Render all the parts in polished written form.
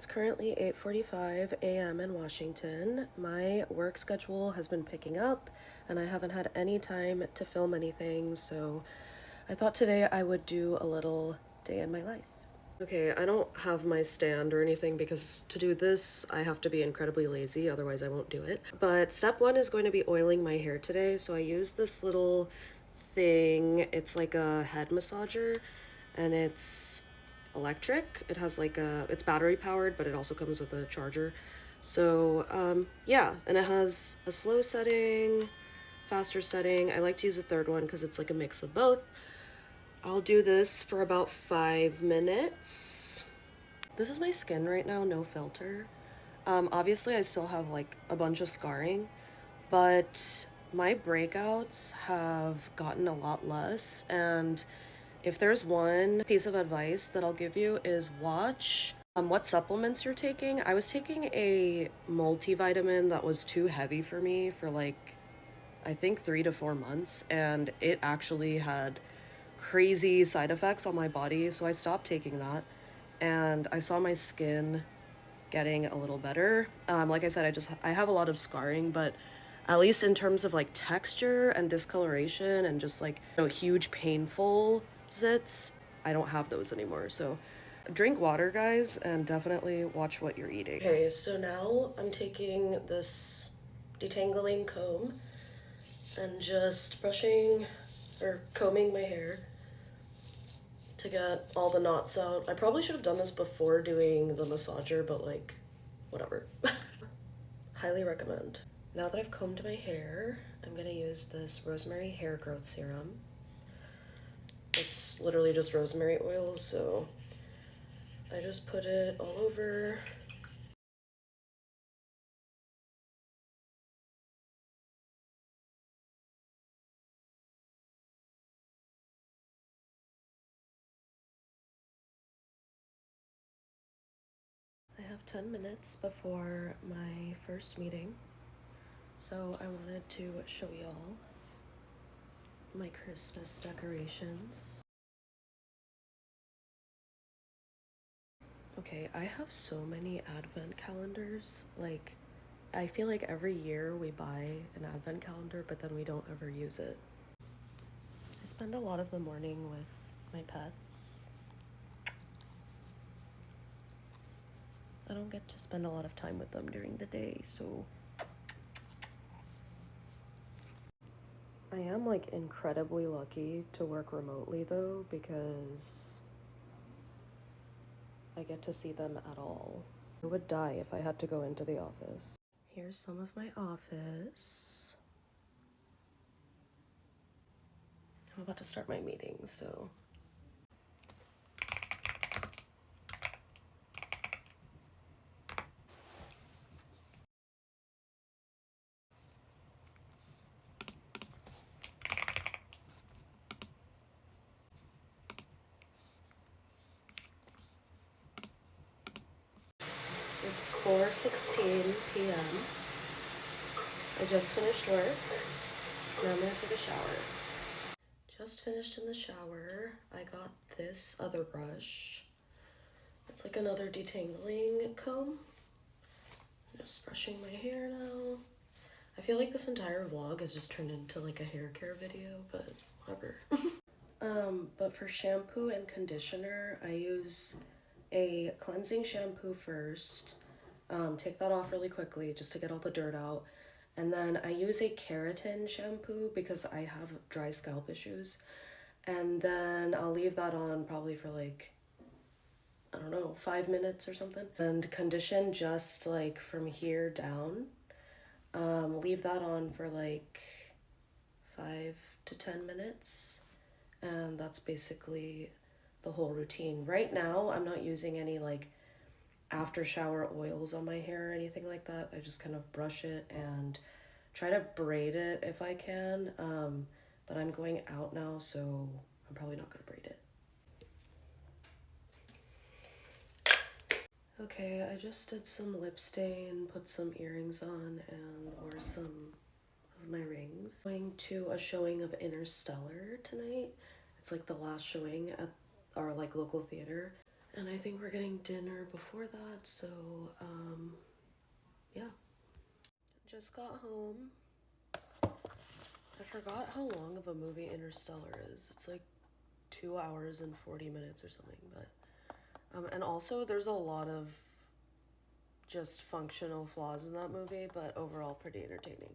It's currently 8:45 a.m. in Washington. My work schedule has been picking up and I haven't had any time to film anything, so I thought today I would do a little day in my life. Okay, I don't have my stand or anything because to do this I have to be incredibly lazy, otherwise I won't do it. But step one is going to be oiling my hair today, so I use this little thing. It's like a head massager and it's electric. It has like it's battery powered, but it also comes with a charger. So yeah, and it has a slow setting, faster setting. I like to use a third one because it's like a mix of both. I'll do this for about 5 minutes. This is my skin right now, no filter. Obviously I still have like a bunch of scarring, but my breakouts have gotten a lot less, and if there's one piece of advice that I'll give you is watch what supplements you're taking. I was taking a multivitamin that was too heavy for me for like, I think 3 to 4 months, and it actually had crazy side effects on my body, so I stopped taking that, and I saw my skin getting a little better. Like I said, I have a lot of scarring, but at least in terms of like texture and discoloration and just like, huge painful zits, I don't have those anymore. So drink water, guys, and definitely watch what you're eating. Okay, so now I'm taking this detangling comb and just brushing or combing my hair to get all the knots out. I probably should have done this before doing the massager, but like, whatever. Highly recommend. Now that I've combed my hair, I'm gonna use this rosemary hair growth serum. It's literally just rosemary oil, so I just put it all over. I have 10 minutes before my first meeting, so I wanted to show y'all my Christmas decorations. Okay, I have so many advent calendars. Like, I feel like every year we buy an advent calendar, but then we don't ever use it. I spend a lot of the morning with my pets. I don't get to spend a lot of time with them during the day, so I am like incredibly lucky to work remotely though, because I get to see them at all. I would die if I had to go into the office. Here's some of my office. I'm about to start my meeting, so it's 4:16 p.m. I just finished work. Now I'm gonna take a shower. Just finished in the shower. I got this other brush. It's like another detangling comb. I'm just brushing my hair now. I feel like this entire vlog has just turned into like a hair care video, but whatever. But for shampoo and conditioner, I use a cleansing shampoo first. Take that off really quickly just to get all the dirt out. And then I use a keratin shampoo because I have dry scalp issues. And then I'll leave that on probably for like, I don't know, 5 minutes or something. And condition just like from here down. Leave that on for like 5 to 10 minutes. And that's basically the whole routine. Right now, I'm not using any like after shower oils on my hair or anything like that. I just kind of brush it and try to braid it if I can. But I'm going out now, so I'm probably not gonna braid it. Okay, I just did some lip stain, put some earrings on, and wore some of my rings. Going to a showing of Interstellar tonight. It's like the last showing at our like local theater. And I think we're getting dinner before that, so yeah. Just got home. I forgot how long of a movie Interstellar is. It's like 2 hours and 40 minutes or something, but and also there's a lot of just functional flaws in that movie, but overall pretty entertaining.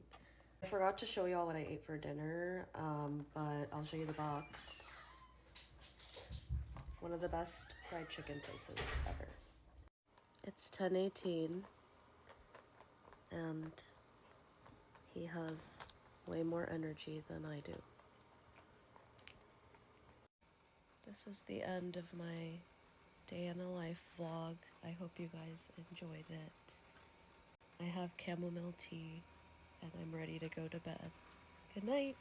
I forgot to show y'all what I ate for dinner, but I'll show you the box. One of the best fried chicken places ever. It's 10:18 and he has way more energy than I do. This is the end of my day in a life vlog. I hope you guys enjoyed it. I have chamomile tea and I'm ready to go to bed. Good night.